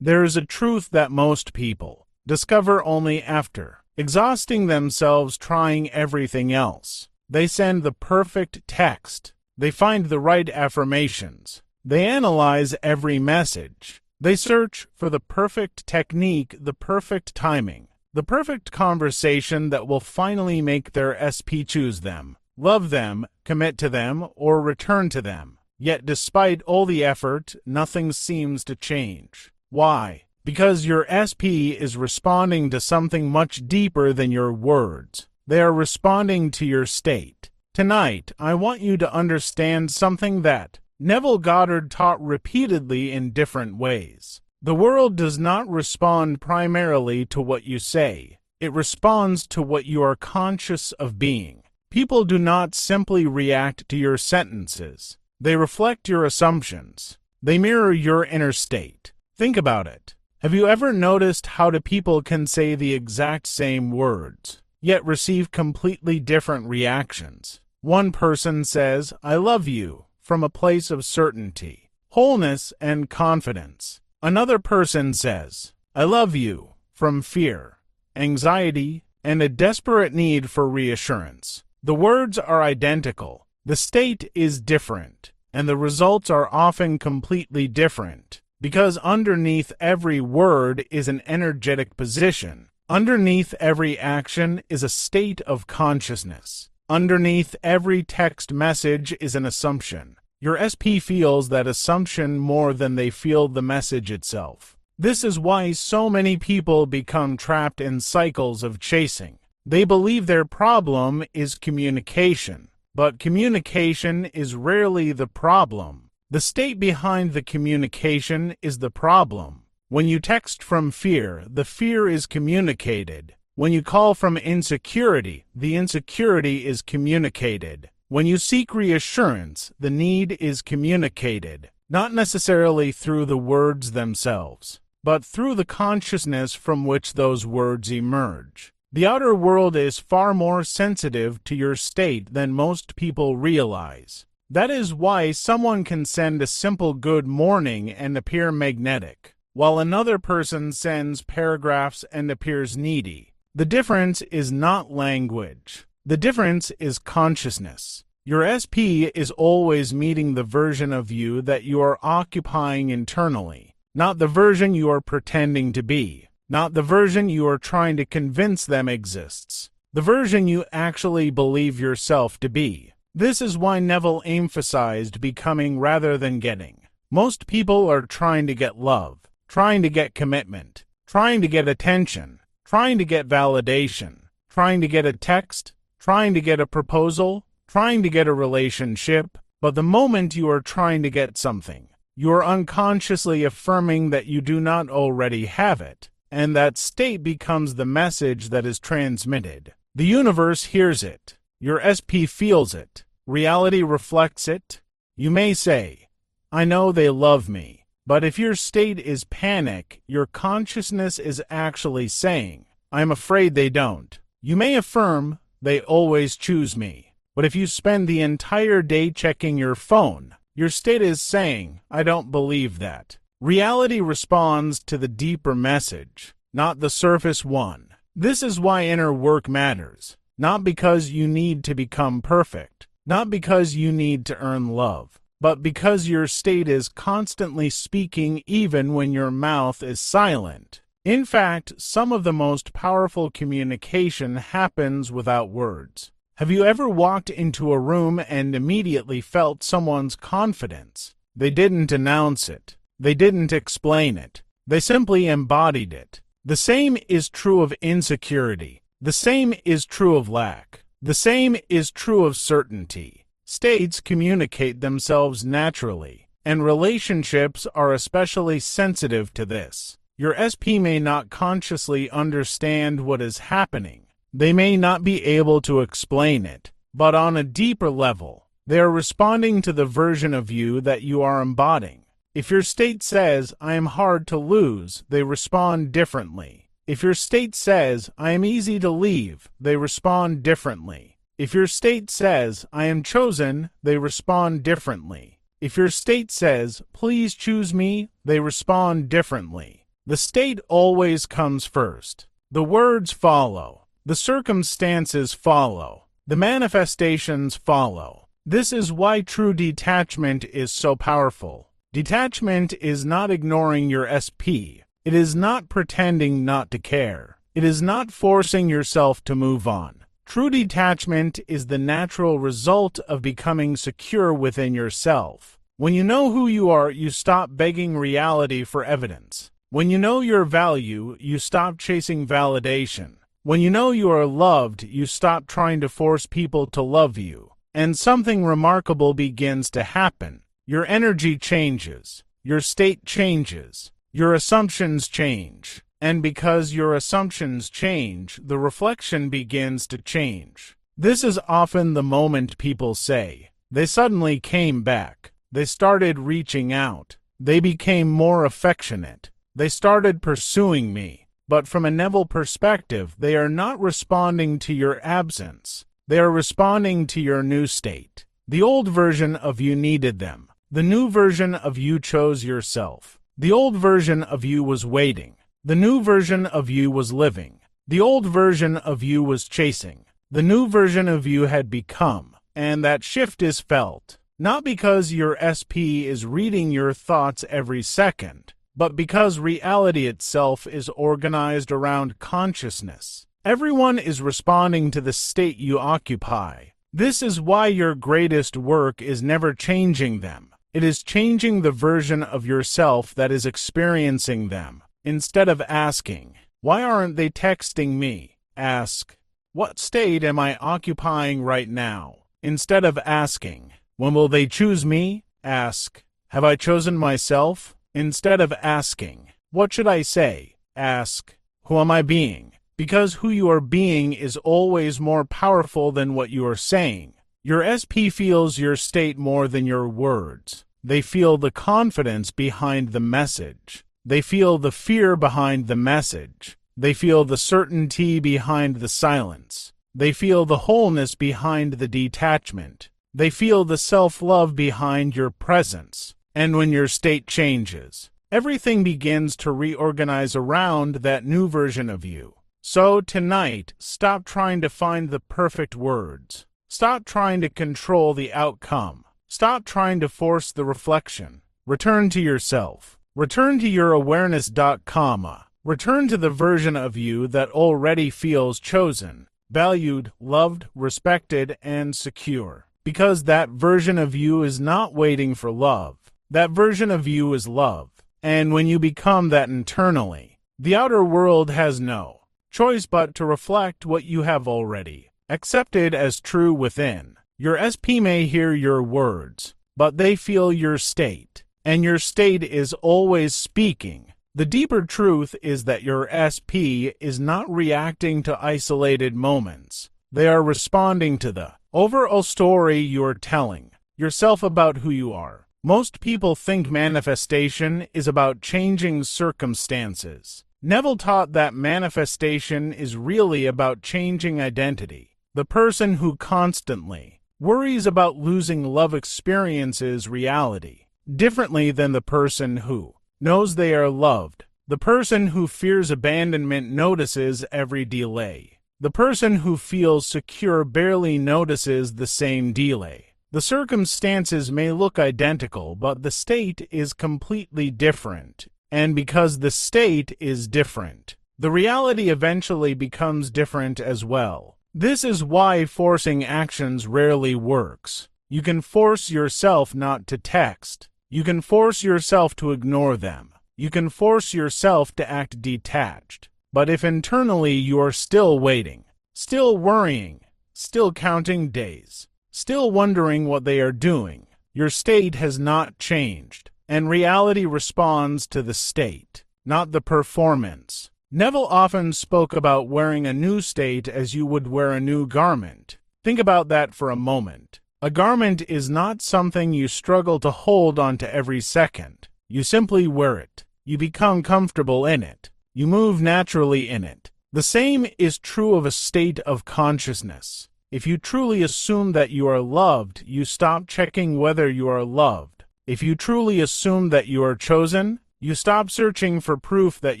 There is a truth that most people discover only after exhausting themselves trying everything else. They send the perfect text. They find the right affirmations. They analyze every message. They search for the perfect technique, the perfect timing, the perfect conversation that will finally make their SP choose them, love them, commit to them, or return to them. Yet despite all the effort, nothing seems to change. Why? Because your SP is responding to something much deeper than your words. They are responding to your state. Tonight, I want you to understand something that Neville Goddard taught repeatedly in different ways. The world does not respond primarily to what you say. It responds to what you are conscious of being. People do not simply react to your sentences. They reflect your assumptions. They mirror your inner state. Think about it. Have you ever noticed how two people can say the exact same words, yet receive completely different reactions? One person says, "I love you," from a place of certainty, wholeness, and confidence. Another person says, "I love you," from fear, anxiety, and a desperate need for reassurance. The words are identical. The state is different, and the results are often completely different, because underneath every word is an energetic position. Underneath every action is a state of consciousness. Underneath every text message is an assumption. Your SP feels that assumption more than they feel the message itself. This is why so many people become trapped in cycles of chasing. They believe their problem is communication, but communication is rarely the problem. The state behind the communication is the problem. When you text from fear, the fear is communicated. When you call from insecurity, the insecurity is communicated. When you seek reassurance, the need is communicated, not necessarily through the words themselves, but through the consciousness from which those words emerge. The outer world is far more sensitive to your state than most people realize. That is why someone can send a simple good morning and appear magnetic, while another person sends paragraphs and appears needy. The difference is not language. The difference is consciousness. Your SP is always meeting the version of you that you are occupying internally, not the version you are pretending to be, not the version you are trying to convince them exists, the version you actually believe yourself to be. This is why Neville emphasized becoming rather than getting. Most people are trying to get love, trying to get commitment, trying to get attention, trying to get validation, trying to get a text, trying to get a proposal, trying to get a relationship. But the moment you are trying to get something, you are unconsciously affirming that you do not already have it, and that state becomes the message that is transmitted. The universe hears it. Your SP feels it. Reality reflects it. You may say, "I know they love me." But if your state is panic, your consciousness is actually saying, "I'm afraid they don't." You may affirm, "They always choose me." But if you spend the entire day checking your phone, your state is saying, "I don't believe that." Reality responds to the deeper message, not the surface one. This is why inner work matters, not because you need to become perfect, not because you need to earn love, but because your state is constantly speaking even when your mouth is silent. In fact, some of the most powerful communication happens without words. Have you ever walked into a room and immediately felt someone's confidence? They didn't announce it. They didn't explain it. They simply embodied it. The same is true of insecurity. The same is true of lack. The same is true of certainty. States communicate themselves naturally, and relationships are especially sensitive to this. Your SP may not consciously understand what is happening. They may not be able to explain it, but on a deeper level, they are responding to the version of you that you are embodying. If your state says, "I am hard to lose," they respond differently. If your state says, "I am easy to leave," they respond differently. If your state says, "I am chosen," they respond differently. If your state says, "Please choose me," they respond differently. The state always comes first. The words follow. The circumstances follow. The manifestations follow. This is why true detachment is so powerful. Detachment is not ignoring your SP. It is not pretending not to care. It is not forcing yourself to move on. True detachment is the natural result of becoming secure within yourself. When you know who you are, you stop begging reality for evidence. When you know your value, you stop chasing validation. When you know you are loved, you stop trying to force people to love you. And something remarkable begins to happen. Your energy changes. Your state changes. Your assumptions change. And because your assumptions change, the reflection begins to change. This is often the moment people say, they suddenly came back. They started reaching out. They became more affectionate. They started pursuing me. But from a Neville perspective, they are not responding to your absence. They are responding to your new state. The old version of you needed them. The new version of you chose yourself. The old version of you was waiting. The new version of you was living. The old version of you was chasing. The new version of you had become. And that shift is felt. Not because your SP is reading your thoughts every second, but because reality itself is organized around consciousness. Everyone is responding to the state you occupy. This is why your greatest work is never changing them. It is changing the version of yourself that is experiencing them. Instead of asking, why aren't they texting me? Ask, what state am I occupying right now? Instead of asking, when will they choose me? Ask, have I chosen myself? Instead of asking, what should I say? Ask, who am I being? Because who you are being is always more powerful than what you are saying. Your SP feels your state more than your words. They feel the confidence behind the message. They feel the fear behind the message. They feel the certainty behind the silence. They feel the wholeness behind the detachment. They feel the self-love behind your presence. And when your state changes, everything begins to reorganize around that new version of you. So tonight, stop trying to find the perfect words. Stop trying to control the outcome. Stop trying to force the reflection. Return to yourself. Return to your awareness.com. Return to the version of you that already feels chosen, valued, loved, respected, and secure. Because that version of you is not waiting for love. That version of you is love. And when you become that internally, the outer world has no choice but to reflect what you have already accepted as true within. Your SP may hear your words, but they feel your state. And your state is always speaking. The deeper truth is that your SP is not reacting to isolated moments. They are responding to the overall story you're telling yourself about who you are. Most people think manifestation is about changing circumstances. Neville taught that manifestation is really about changing identity. The person who constantly worries about losing love experiences reality differently than the person who knows they are loved. The person who fears abandonment notices every delay. The person who feels secure barely notices the same delay. The circumstances may look identical, but the state is completely different. And because the state is different, the reality eventually becomes different as well. This is why forcing actions rarely works. You can force yourself not to text. You can force yourself to ignore them. You can force yourself to act detached. But if internally you are still waiting, still worrying, still counting days, still wondering what they are doing, your state has not changed, and reality responds to the state, not the performance. Neville often spoke about wearing a new state as you would wear a new garment. Think about that for a moment. A garment is not something you struggle to hold onto every second. You simply wear it. You become comfortable in it. You move naturally in it. The same is true of a state of consciousness. If you truly assume that you are loved, you stop checking whether you are loved. If you truly assume that you are chosen, You stop searching for proof that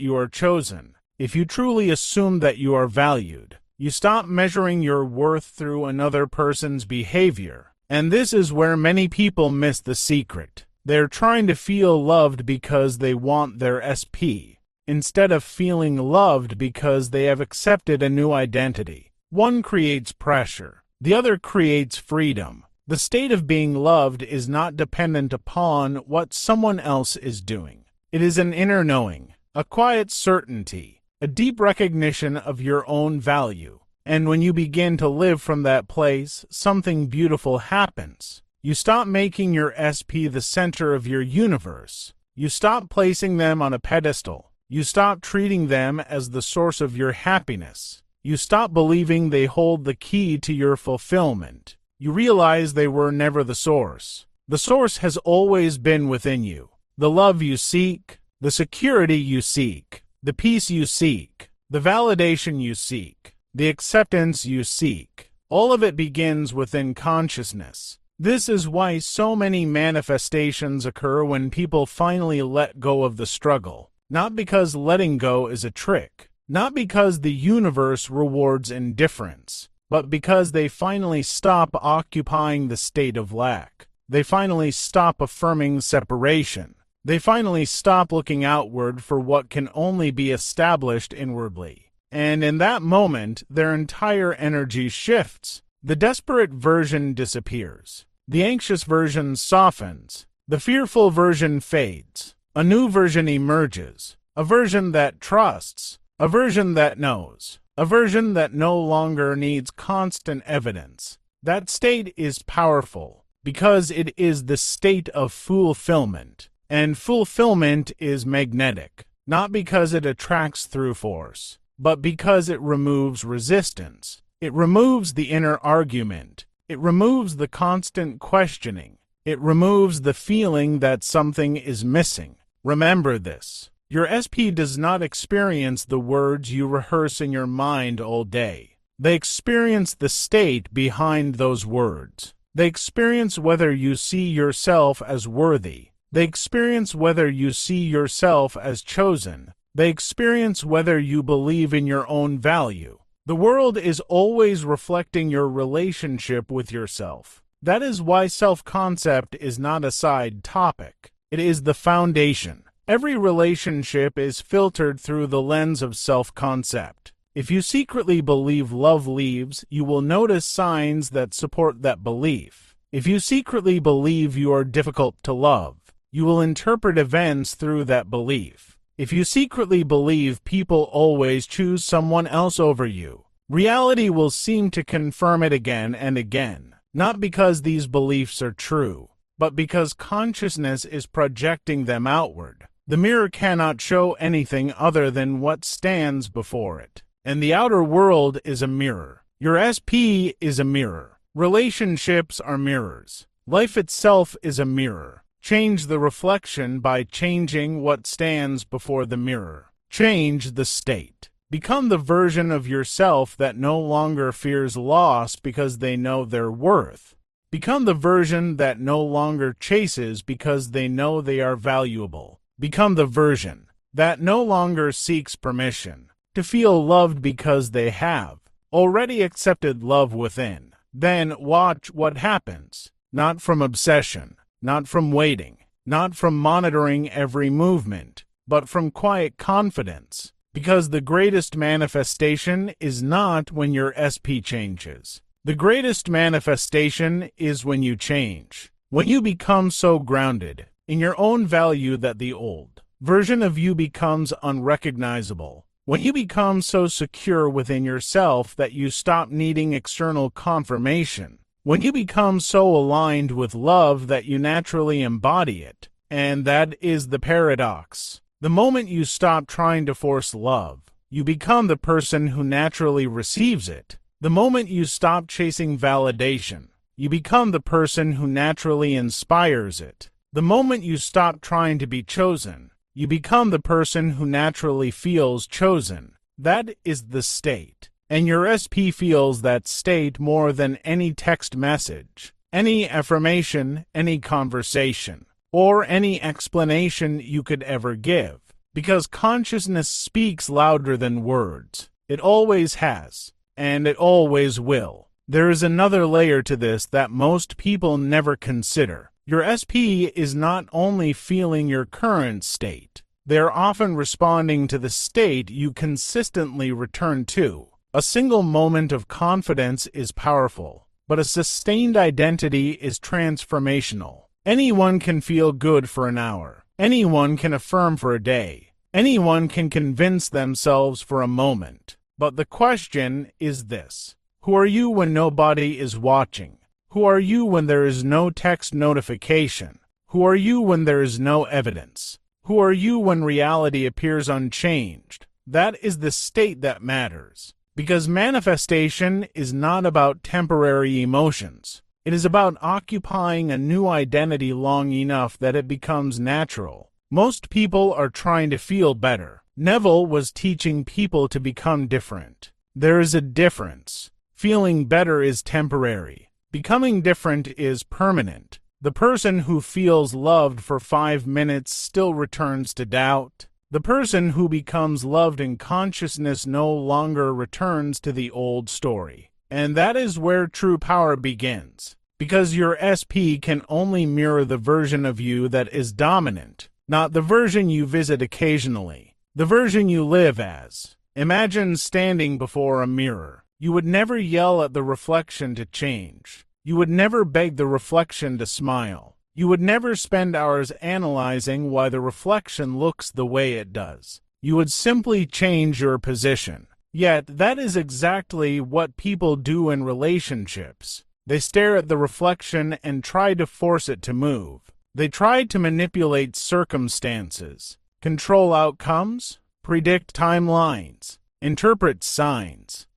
you are chosen. If you truly assume that you are valued, you stop measuring your worth through another person's behavior. And this is where many people miss the secret. They're trying to feel loved because they want their SP, instead of feeling loved because they have accepted a new identity. One creates pressure, the other creates freedom. The state of being loved is not dependent upon what someone else is doing. It is an inner knowing, a quiet certainty, a deep recognition of your own value. And when you begin to live from that place, something beautiful happens. You stop making your SP the center of your universe. You stop placing them on a pedestal. You stop treating them as the source of your happiness. You stop believing they hold the key to your fulfillment. You realize they were never the source. The source has always been within you. The love you seek, the security you seek, the peace you seek, the validation you seek, the acceptance you seek. All of it begins within consciousness. This is why so many manifestations occur when people finally let go of the struggle. Not because letting go is a trick, not because the universe rewards indifference, but because they finally stop occupying the state of lack. They finally stop affirming separation. They finally stop looking outward for what can only be established inwardly. And in that moment, their entire energy shifts. The desperate version disappears. The anxious version softens. The fearful version fades. A new version emerges. A version that trusts. A version that knows. A version that no longer needs constant evidence. That state is powerful because it is the state of fulfillment. And fulfillment is magnetic, not because it attracts through force, but because it removes resistance. It removes the inner argument. It removes the constant questioning. It removes the feeling that something is missing. Remember this. Your SP does not experience the words you rehearse in your mind all day. They experience the state behind those words. They experience whether you see yourself as worthy. They experience whether you see yourself as chosen. They experience whether you believe in your own value. The world is always reflecting your relationship with yourself. That is why self-concept is not a side topic. It is the foundation. Every relationship is filtered through the lens of self-concept. If you secretly believe love leaves, you will notice signs that support that belief. If you secretly believe you are difficult to love, you will interpret events through that belief. If you secretly believe people always choose someone else over you, reality will seem to confirm it again and again, not because these beliefs are true, but because consciousness is projecting them outward. The mirror cannot show anything other than what stands before it, and the outer world is a mirror. Your SP is a mirror. Relationships are mirrors. Life itself is a mirror. Change the reflection by changing what stands before the mirror. Change the state. Become the version of yourself that no longer fears loss because they know their worth. Become the version that no longer chases because they know they are valuable. Become the version that no longer seeks permission to feel loved because they have already accepted love within. Then watch what happens, not from obsession, not from waiting, not from monitoring every movement, but from quiet confidence. Because the greatest manifestation is not when your SP changes. The greatest manifestation is when you change. When you become so grounded in your own value that the old version of you becomes unrecognizable. When you become so secure within yourself that you stop needing external confirmation. When you become so aligned with love that you naturally embody it. And that is the paradox. The moment you stop trying to force love, you become the person who naturally receives it. The moment you stop chasing validation, you become the person who naturally inspires it. The moment you stop trying to be chosen, you become the person who naturally feels chosen. That is the state. And your SP feels that state more than any text message, any affirmation, any conversation. or any explanation you could ever give, because consciousness speaks louder than words. It always has, and it always will. There is another layer to this that most people never consider. Your SP is not only feeling your current state, they are often responding to the state you consistently return to. A single moment of confidence is powerful, but a sustained identity is transformational. Anyone can feel good for an hour. Anyone can affirm for a day. Anyone can convince themselves for a moment. But the question is this: who are you when nobody is watching? Who are you when there is no text notification? Who are you when there is no evidence? Who are you when reality appears unchanged? That is the state that matters. Because manifestation is not about temporary emotions. It is about occupying a new identity long enough that it becomes natural. Most people are trying to feel better. Neville was teaching people to become different. There is a difference. Feeling better is temporary. Becoming different is permanent. The person who feels loved for 5 minutes still returns to doubt. The person who becomes loved in consciousness no longer returns to the old story. And that is where true power begins. Because your SP can only mirror the version of you that is dominant, not the version you visit occasionally, the version you live as. Imagine standing before a mirror. You would never yell at the reflection to change. You would never beg the reflection to smile. You would never spend hours analyzing why the reflection looks the way it does. You would simply change your position. Yet, that is exactly what people do in relationships. They stare at the reflection and try to force it to move. They try to manipulate circumstances, control outcomes, predict timelines, interpret signs.